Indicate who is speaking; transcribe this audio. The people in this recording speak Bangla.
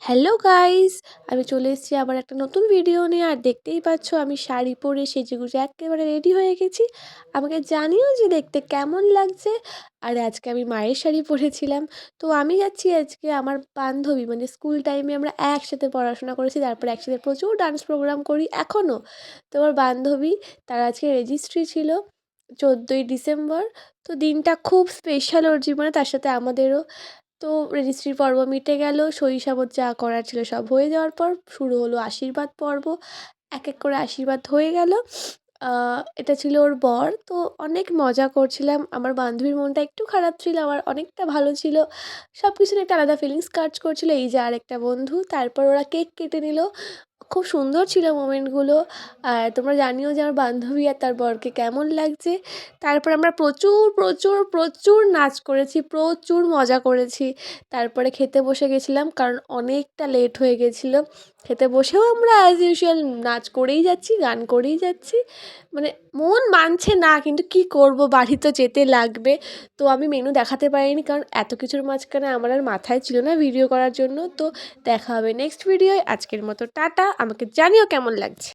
Speaker 1: হ্যালো গাইস, আমি চলে এসেছি আবার একটা নতুন ভিডিও নিয়ে। আর দেখতেই পাচ্ছ আমি শাড়ি পরে সেজেগুজে একেবারে রেডি হয়ে গেছি। আমাকে জানিও যে দেখতে কেমন লাগছে। আর আজকে আমি মায়ের শাড়ি পরেছিলাম। তো আমি যাচ্ছি আজকে আমার বান্ধবী, মানে স্কুল টাইমে আমরা একসাথে পড়াশোনা করেছি, তারপরে একসাথে প্রচুর ডান্স প্রোগ্রাম করি এখনও। তো আমার বান্ধবী, তার আজকে রেজিস্ট্রি ছিল 14ই ডিসেম্বর। তো দিনটা খুব স্পেশাল ওর জীবনে, তার সাথে আমাদেরও। তো রেজিস্ট্রির পর্ব মিটে গেল, শৈশবর যা করার ছিল সব হয়ে যাওয়ার পর শুরু হলো আশীর্বাদ পর্ব। এক এক করে আশীর্বাদ হয়ে গেল। এটা ছিল ওর বর। তো অনেক মজা করছিলাম। আমার বান্ধবীর মনটা একটু খারাপ ছিল, আমার অনেকটা ভালো ছিল। সব কিছুর একটা আলাদা ফিলিংস কাজ করছিল। এই যে আরেকটা বন্ধু, তারপর ওরা কেক কেটে নিল। খুব সুন্দর ছিল মোমেন্টগুলো। আর তোমরা জানিও যে আমার বান্ধবী আর তার বরকে কেমন লাগছে। তারপর আমরা প্রচুর প্রচুর প্রচুর নাচ করেছি, প্রচুর মজা করেছি। তারপরে খেতে বসে গেছিলাম, কারণ অনেকটা লেট হয়ে গেছিলো। খেতে বসেও আমরা অ্যাজ ইউজুয়াল নাচ করেই যাচ্ছি, গান করেই যাচ্ছি। মানে মন মানছে না, কিন্তু কি করব, বাড়ি তো যেতে লাগবে। তো আমি মেনু দেখাতে পারিনি, কারণ এত কিছুর মাঝখানে আমার আর মাথায় ছিল না ভিডিও করার জন্য। তো দেখা হবে নেক্সট ভিডিওয়। আজকের মতো টাটা। আমাকে জানিও কেমন লাগছে।